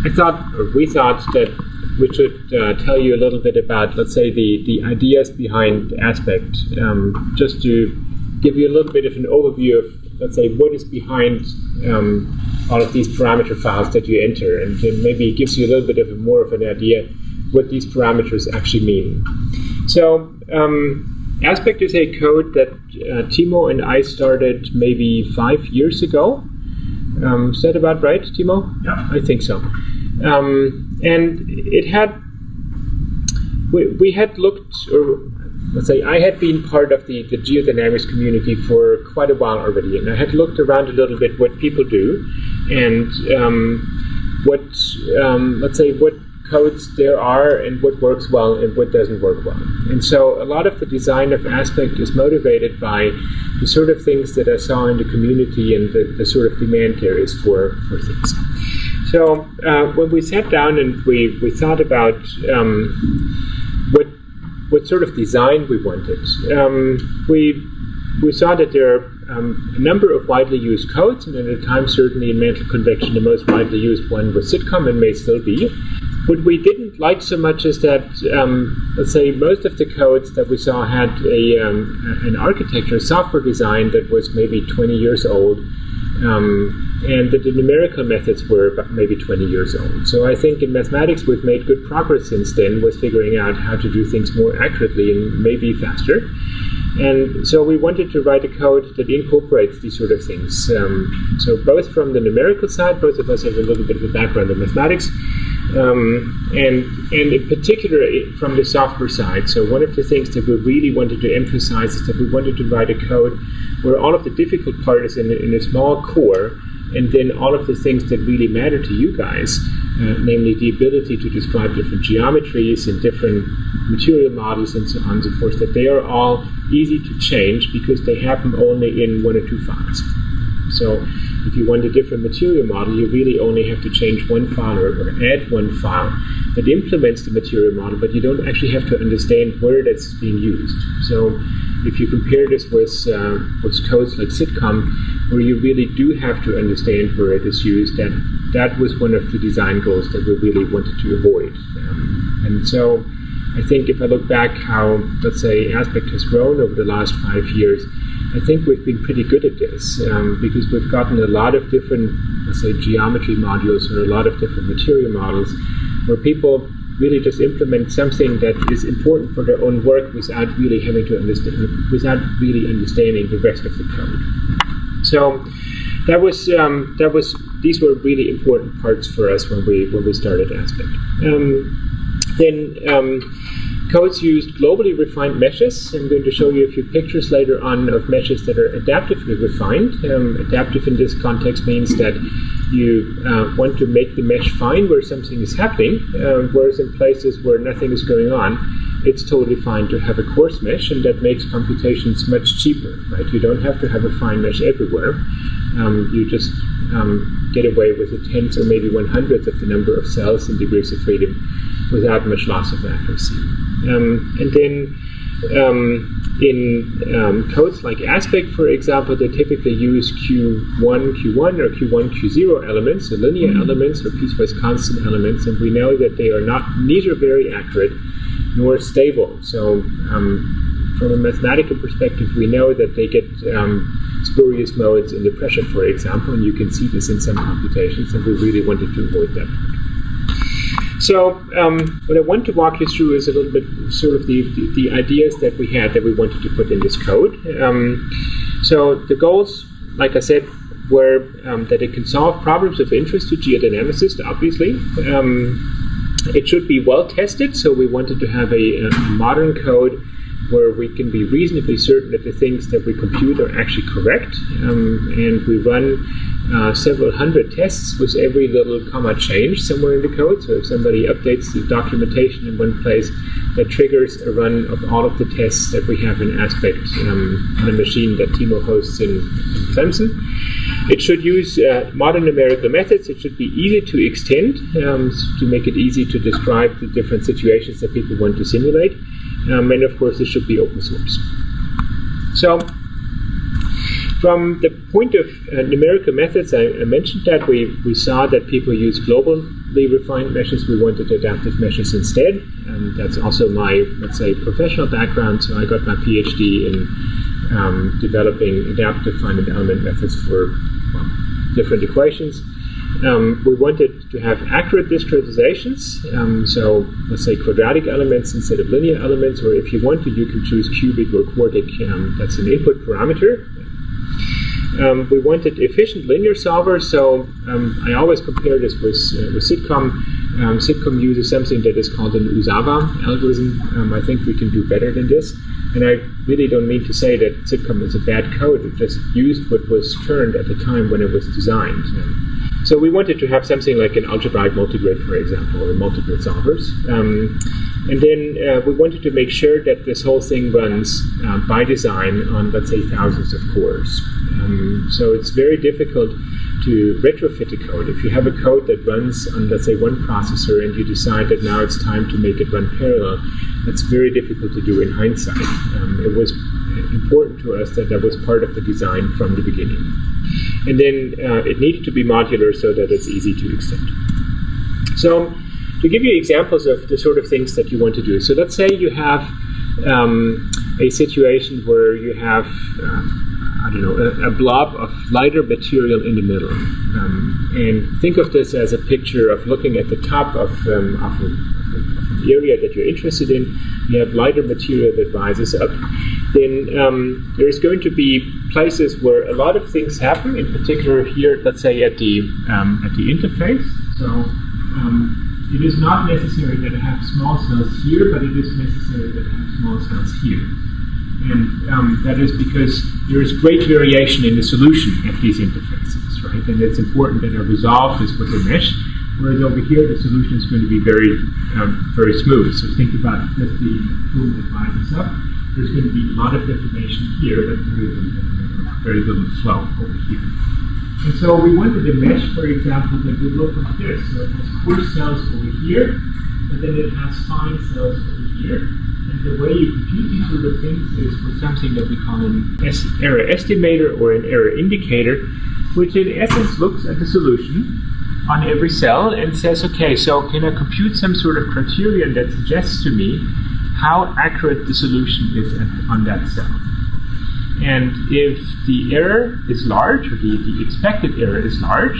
we thought that we should tell you a little bit about, let's say, the ideas behind Aspect, just to give you a little bit of an overview of, let's say, what is behind all of these parameter files that you enter, and maybe it gives you a little bit of more of an idea what these parameters actually mean. So, Aspect is a code that Timo and I started maybe 5 years ago. Is that about right, Timo? Yeah. I think so. And it had, we had looked, or let's say I had been part of the geodynamics community for quite a while already, and I had looked around a little bit what people do, and let's say what codes there are and what works well and what doesn't work well. And so a lot of the design of Aspect is motivated by the sort of things that I saw in the community and the sort of demand there is for things. So when we sat down and we thought about what sort of design we wanted, we saw that there are a number of widely used codes, and at the time certainly in mantle convection the most widely used one was Sitcom and may still be. What we didn't like so much is that, let's say, most of the codes that we saw had an architecture, software design that was maybe 20 years old, and that the numerical methods were about maybe 20 years old. So I think in mathematics we've made good progress since then with figuring out how to do things more accurately and maybe faster. And so we wanted to write a code that incorporates these sort of things. So both from the numerical side, both of us have a little bit of a background in mathematics, and in particular from the software side. So one of the things that we really wanted to emphasize is that we wanted to write a code where all of the difficult part is in a small core, and then all of the things that really matter to you guys, namely the ability to describe different geometries and different material models and so on and so forth, that they are all easy to change because they happen only in 1 or 2 files. So if you want a different material model, you really only have to change one file or add one file that implements the material model, but you don't actually have to understand where that's being used. So if you compare this with codes like Sitcom, where you really do have to understand where it is used, that was one of the design goals that we really wanted to avoid. And so I think if I look back how, let's say, Aspect has grown over the last 5 years, I think we've been pretty good at this because we've gotten a lot of different, let's say, geometry modules or a lot of different material models where people really just implement something that is important for their own work without really having to understand, without really understanding the rest of the code. So these were really important parts for us when we started Aspect. Then codes used globally refined meshes. I'm going to show you a few pictures later on of meshes that are adaptively refined. Adaptive in this context means that you want to make the mesh fine where something is happening, whereas in places where nothing is going on, it's totally fine to have a coarse mesh, and that makes computations much cheaper, right? You don't have to have a fine mesh everywhere. You just get away with a tenth or maybe 1/100th of the number of cells in degrees of freedom without much loss of accuracy. And then in codes like Aspect, for example, they typically use Q1 or Q1 Q0 elements, so linear elements or piecewise constant elements, and we know that they are neither very accurate nor stable. So from a mathematical perspective, we know that they get spurious modes in the pressure, for example, and you can see this in some computations, and we really wanted to avoid that part. So what I want to walk you through is a little bit sort of the ideas that we had that we wanted to put in this code. So the goals, like I said, were that it can solve problems of interest to geodynamicists, obviously. It should be well tested, so we wanted to have a modern code where we can be reasonably certain that the things that we compute are actually correct. And we run several hundred tests with every little comma change somewhere in the code. So if somebody updates the documentation in one place, that triggers a run of all of the tests that we have in Aspect on a machine that Timo hosts in Clemson. It should use modern numerical methods. It should be easy to extend to make it easy to describe the different situations that people want to simulate. And of course, it should be open source. So From the point of numerical methods, I mentioned that we saw that people use globally refined meshes. We wanted adaptive meshes instead. That's also my, let's say, professional background. So I got my PhD in developing adaptive finite element methods for different equations. We wanted to have accurate discretizations, so let's say quadratic elements instead of linear elements, or if you want to, you can choose cubic or quartic. That's an input parameter. We wanted efficient linear solvers, so I always compare this with Sitcom. Sitcom uses something that is called an Usawa algorithm. I think we can do better than this. And I really don't mean to say that Sitcom is a bad code. It just used what was turned at the time when it was designed. So we wanted to have something like an algebraic multigrid, for example, or multigrid solvers. And then we wanted to make sure that this whole thing runs by design on, let's say, thousands of cores. So it's very difficult to retrofit a code. If you have a code that runs on, let's say, one processor and you decide that now it's time to make it run parallel, that's very difficult to do in hindsight. It was important to us that that was part of the design from the beginning. And then it needed to be modular so that it's easy to extend. So to give you examples of the sort of things that you want to do. So let's say you have a situation where you have, a blob of lighter material in the middle. And think of this as a picture of looking at the top of an area that you're interested in. You have lighter material that rises up. Then there's going to be places where a lot of things happen, in particular here, let's say at the interface. So it is not necessary that I have small cells here, but it is necessary that I have small cells here. And that is because there is great variation in the solution at these interfaces, right? And it's important that I resolve this with a mesh, whereas over here the solution is going to be very smooth. So think about just the plume that rises up. There's going to be a lot of deformation here, but very little flow over here. And so we wanted a mesh, for example, that would look like this. So it has coarse cells over here, but then it has fine cells over here. And the way you compute these sort of things is with something that we call an error estimator or an error indicator, which in essence looks at the solution on every cell and says, okay, so can I compute some sort of criterion that suggests to me how accurate the solution is on that cell? And if the error is large, or the expected error is large,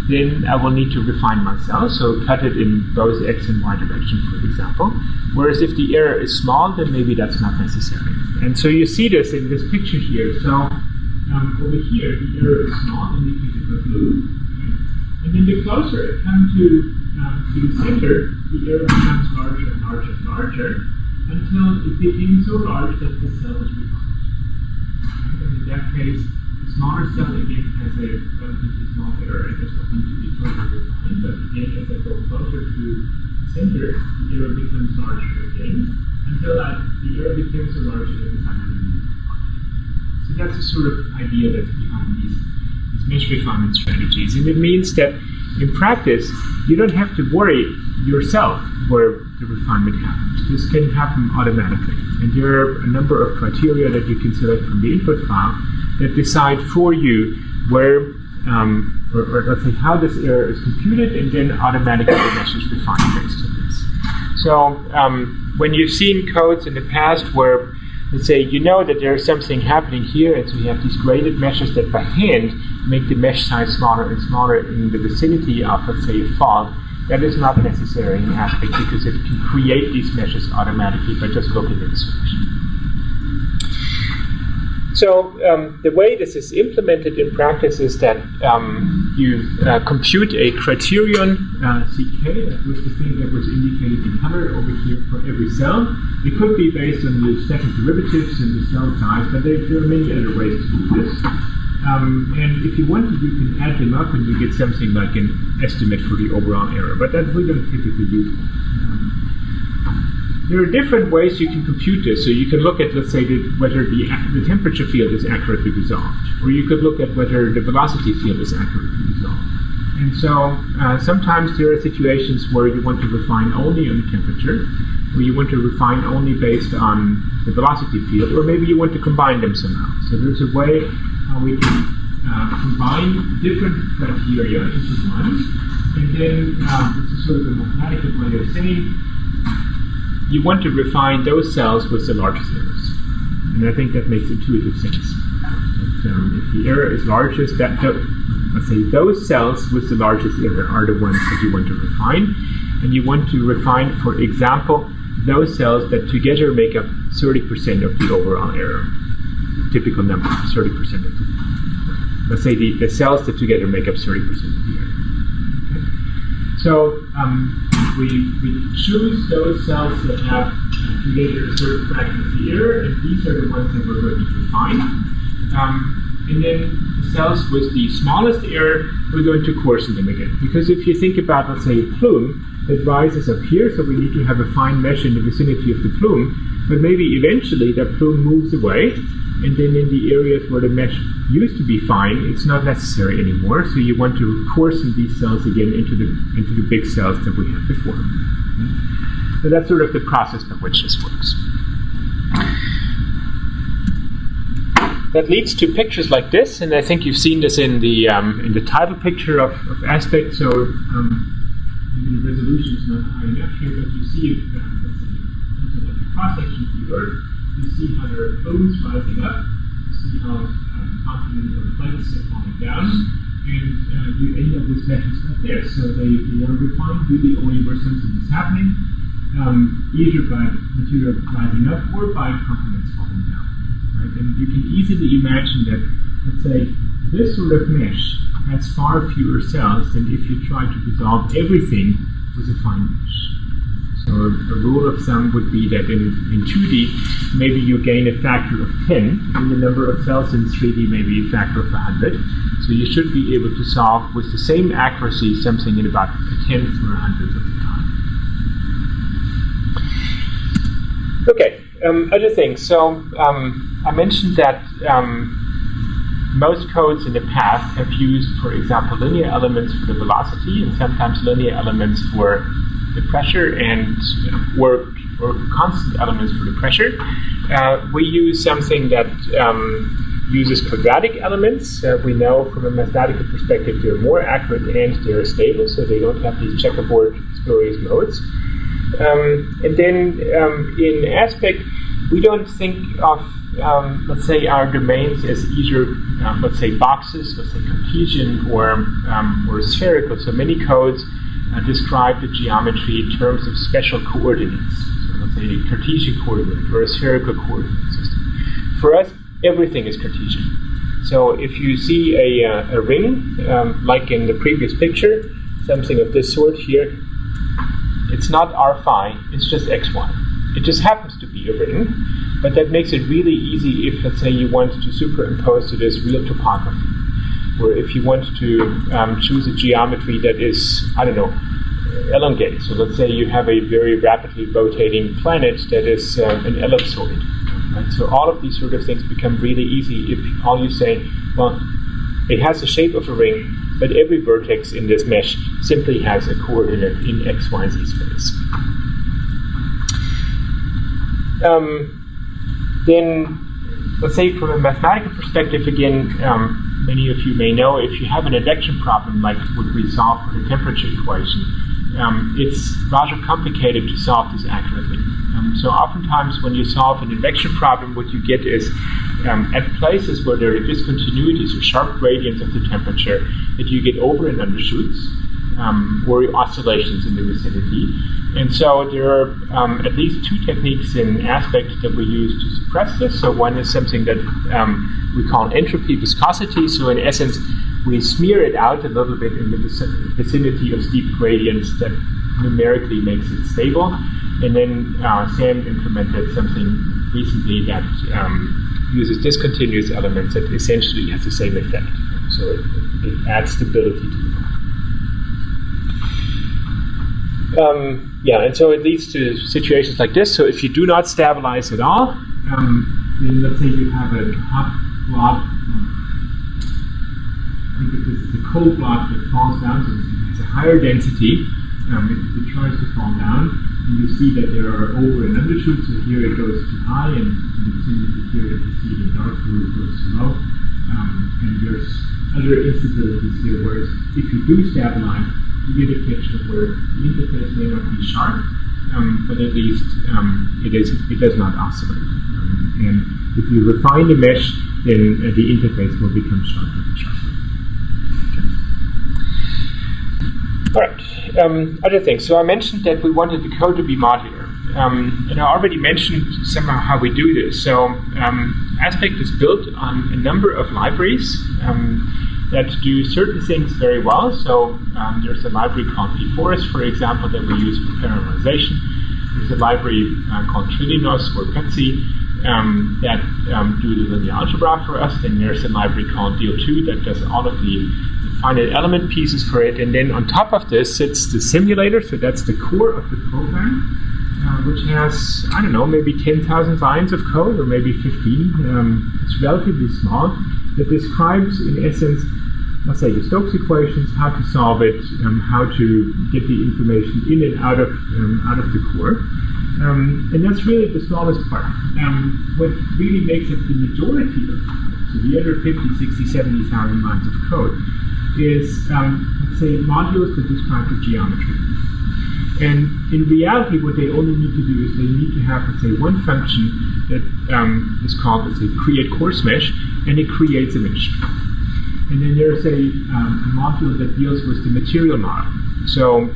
then I will need to refine my cell, so cut it in both x and y direction, for example. Whereas if the error is small, then maybe that's not necessary. And so you see this in this picture here. So over here, the error is small, indicated by blue. Okay? And then the closer it comes to the center, the error becomes larger and larger and larger, until it became so large that the cell is refined. Okay? And in that case, the smaller cell again has a relatively small error, and this will need to be further refined. But again, as I go closer to the center, the error becomes larger again, until the error becomes so large that it's unrefined. So that's the sort of idea that's behind these mesh refinement strategies. And it means that in practice, you don't have to worry yourself where the refinement happens. This can happen automatically. And there are a number of criteria that you can select from the input file that decide for you where, or let's say how this error is computed, and then automatically the mesh is refined based on this. So when you've seen codes in the past where, let's say, you know that there's something happening here, and so you have these graded meshes that by hand make the mesh size smaller and smaller in the vicinity of, let's say, a fog, that is not necessary in Aspect because it can create these meshes automatically by just looking at the solution. So the way this is implemented in practice is that you compute a criterion CK, that was the thing that was indicated in color over here for every cell. It could be based on the second derivatives and the cell size, but there are many other ways to do this. And if you want to, you can add them up and you get something like an estimate for the overall error, but that we don't typically use. There are different ways you can compute this. So you can look at, let's say, whether the temperature field is accurately resolved, or you could look at whether the velocity field is accurately resolved. And so sometimes there are situations where you want to refine only on the temperature, or you want to refine only based on the velocity field, or maybe you want to combine them somehow. So there's a way how we can combine different criteria into one. And then this is sort of a mathematical way of saying you want to refine those cells with the largest errors. And I think that makes intuitive sense. That, if the error is largest, let's say those cells with the largest error are the ones that you want to refine. And you want to refine, for example, those cells that together make up 30% of the overall error. Typical number, 30% of the, let's say the cells that together make up 30% of the error. Okay? So we choose those cells that have together a certain fraction of the error, and these are the ones that we're going to refine. And then the cells with the smallest error, we're going to coarsen them again. Because if you think about, let's say, a plume that rises up here, so we need to have a fine mesh in the vicinity of the plume, but maybe eventually that plume moves away, and then in the areas where the mesh used to be fine, it's not necessary anymore, so you want to coarsen these cells again into the big cells that we had before. Okay? So that's sort of the process by which this works. That leads to pictures like this, and I think you've seen this in the title picture of Aspect. So maybe the resolution is not high enough here, but you see it, let's say, something like a cross-section of the Earth. You see how there are plumes rising up. You see how continental plates are falling down, and you end up with meshes like this. So they are refined really only where something is happening, either by material rising up or by continents falling down. Right? And you can easily imagine that, let's say, this sort of mesh has far fewer cells than if you try to dissolve everything with a fine mesh. So a rule of thumb would be that in 2D, maybe you gain a factor of 10, and the number of cells in 3D maybe a factor of 100. So you should be able to solve with the same accuracy something in about a tenth or a hundredth of the time. Okay, other things. So I mentioned that most codes in the past have used, for example, linear elements for the velocity and sometimes linear elements for the pressure and or constant elements for the pressure. We use something that uses quadratic elements. We know from a mathematical perspective they're more accurate and they're stable, so they don't have these checkerboard spurious modes. And then in Aspect, we don't think of, let's say, our domains as either, let's say, boxes, let's say Cartesian or spherical. So many codes describe the geometry in terms of special coordinates. So let's say a Cartesian coordinate or a spherical coordinate system. For us, everything is Cartesian. So if you see a ring, like in the previous picture, something of this sort here, it's not r phi, it's just xy. It just happens to be a ring, but that makes it really easy if, let's say, you want to superimpose to this real topography, or if you want to choose a geometry that is, I don't know, elongated. So let's say you have a very rapidly rotating planet that is an ellipsoid. Right? So all of these sort of things become really easy if all you say, well, it has the shape of a ring, but every vertex in this mesh simply has a coordinate in x, y, z space. Then, let's say from a mathematical perspective, again, many of you may know if you have an advection problem like what we solve for the temperature equation, it's rather complicated to solve this accurately. So oftentimes when you solve an advection problem, what you get is at places where there are discontinuities or sharp gradients of the temperature, that you get over and undershoots or oscillations in the vicinity. And so there are at least two techniques in Aspect that we use to suppress this. So one is something that we call entropy viscosity. So in essence, we smear it out a little bit in the vicinity of steep gradients that numerically makes it stable. And then Sam implemented something recently that uses discontinuous elements that essentially has the same effect. So it adds stability to the problem. And so it leads to situations like this. So if you do not stabilize at all, then let's say you have a hot blob, I think it's a cold blob that falls down, so it's a higher density. It tries to fall down, and you see that there are over and undershoots. So here it goes too high, and in the vicinity here you see the dark blue goes too low. And there's other instabilities here, whereas if you do stabilize, you get a picture where the interface may not be sharp, but at least it does not oscillate. And if you refine the mesh, then the interface will become sharper and sharper. Okay. All right. Other things. So I mentioned that we wanted the code to be modular. And I already mentioned somehow how we do this. So Aspect is built on a number of libraries that do certain things very well. So there's a library called eForest, for example, that we use for parallelization. There's a library called Trilinos or Petsy that do the linear algebra for us. Then there's a library called Deal2 that does all of the finite element pieces for it. And then on top of this sits the simulator. So that's the core of the program, which has, I don't know, maybe 10,000 lines of code or maybe 15. It's relatively small. That describes, in essence, let's say the Stokes equations, how to solve it, how to get the information in and out of the core. And that's really the smallest part. What really makes up the majority of the code, so the other 50, 60, 70,000 lines of code, is, let's say, modules that describe the geometry. And in reality, what they only need to do is they need to have, let's say, one function that is called, let's say, create course mesh, and it creates a mesh. And then there's a module that deals with the material model. So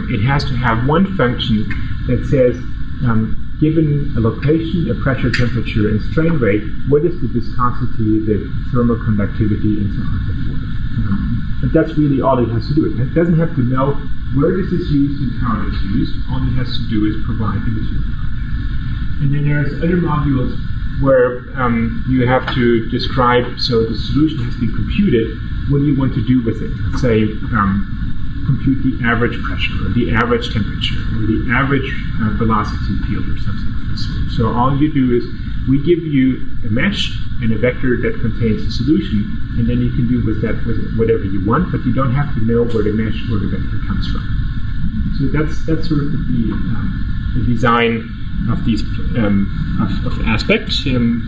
it has to have one function that says, given a location, a pressure, temperature, and strain rate, what is the viscosity, the thermal conductivity, and so on and so forth. But that's really all it has to do. It doesn't have to know where this is used and how it is used. All it has to do is provide the material. And then there's other modules where you have to describe, so the solution has been computed, what do you want to do with it? Let's say, compute the average pressure, or the average temperature, or the average velocity field, or something of this sort. So all you do is, we give you a mesh and a vector that contains the solution, and then you can do with that whatever you want, but you don't have to know where the mesh or the vector comes from. So that's sort of the design of these of aspects, and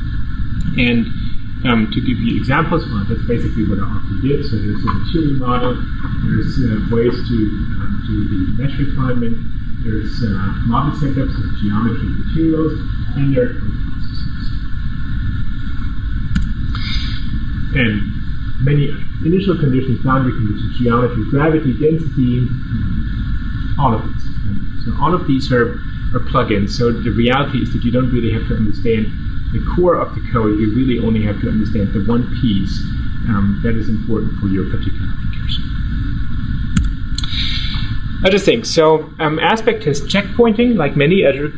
to give you examples, well, that's basically what I already did. So there's a material model, there's ways to do the mesh refinement, there's model setups of geometry and materials, and there are code processes. And many initial conditions, boundary conditions, geometry, gravity, density, all of this. So all of these are plugins. So the reality is that you don't really have to understand the core of the code. You really only have to understand the one piece that is important for your particular application. Other things. So Aspect has checkpointing like many other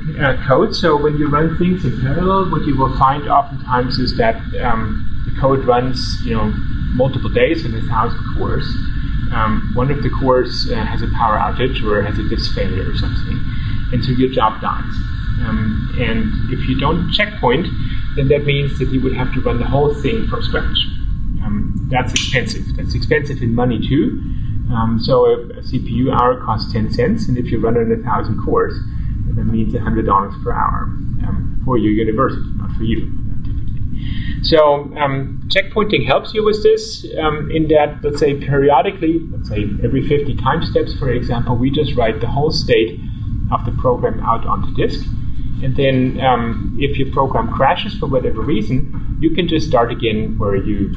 codes. So when you run things in parallel, what you will find oftentimes is that the code runs, multiple days in 1,000 cores. One of the cores has a power outage or has a disk failure or something, and so your job dies. And if you don't checkpoint, then that means that you would have to run the whole thing from scratch. That's expensive. That's expensive in money too. So a CPU hour costs 10 cents, and if you run it in 1,000 cores, that means $100 per hour for your university, not for you, typically. So checkpointing helps you with this in that, let's say, periodically, let's say every 50 time steps, for example, we just write the whole state of the program out onto disk. And then if your program crashes for whatever reason, you can just start again where you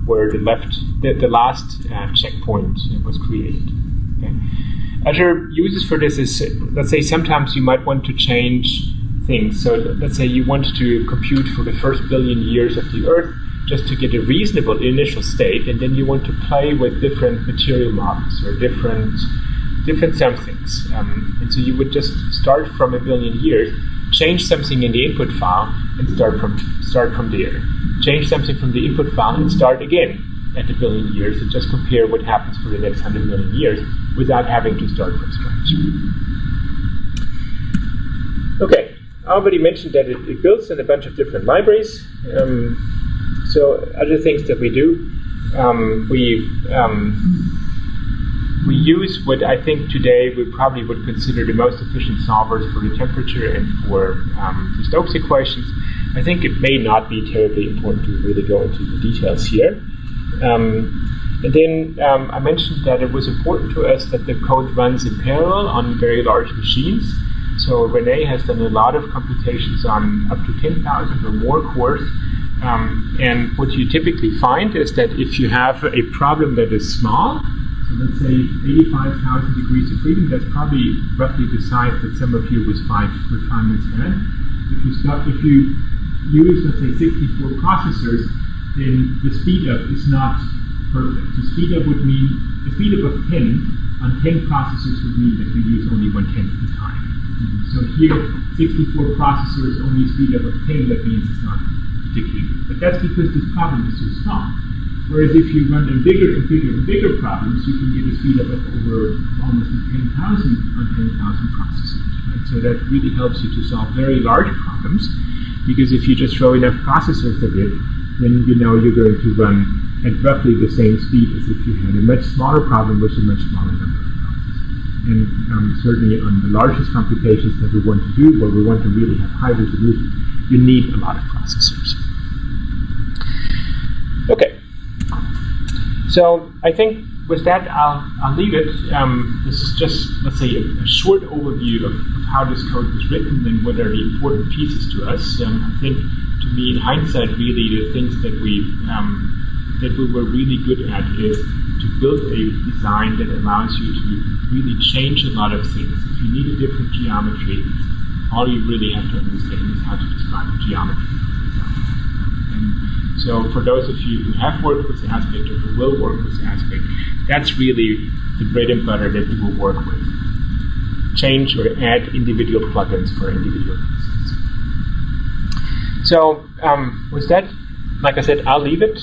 where the last checkpoint was created. Okay? Other uses for this is, let's say sometimes you might want to change things. So let's say you want to compute for the first billion years of the Earth just to get a reasonable initial state, and then you want to play with different material models or different somethings. And so you would just start from a billion years, change something in the input file, and start from there. Change something from the input file and start again at a billion years, and just compare what happens for the next 100 million years without having to start from scratch. Okay, I already mentioned that it builds in a bunch of different libraries. So other things that we do, we use what I think today we probably would consider the most efficient solvers for the temperature and for the Stokes equations. I think it may not be terribly important to really go into the details here. And then I mentioned that it was important to us that the code runs in parallel on very large machines. So Rene has done a lot of computations on up to 10,000 or more cores. And what you typically find is that if you have a problem that is small, so let's say 85,000 degrees of freedom, that's probably roughly the size that some of you with 5 refinements had. If you use, let's say, 64 processors, then the speed up is not perfect. So speed up would mean, a speed up of 10 on 10 processors would mean that you use only 1/10 of the time. So here, 64 processors only speed up of 10, that means it's not particularly good. But that's because this problem is too small. Whereas if you run in bigger and bigger and bigger problems, you can get a speed up of over almost 10,000 on 10,000 processors. Right? So that really helps you to solve very large problems, because if you just throw enough processors at it, then you know you're going to run at roughly the same speed as if you had a much smaller problem with a much smaller number of processors. And certainly on the largest computations that we want to do, where we want to really have high resolution, you need a lot of processors. Okay. So I think with that, I'll leave it. This is just, let's say, a short overview of how this code was written and what are the important pieces to us. I think, to me, in hindsight, really the things that we were really good at is to build a design that allows you to really change a lot of things. If you need a different geometry, all you really have to understand is how to describe the geometry of the design. And so for those of you who have worked with Aspect or who will work with Aspect, that's really the bread and butter that you will work with. Change or add individual plugins for individual pieces. So with that, like I said, I'll leave it.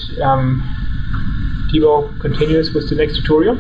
Timo continues with the next tutorial.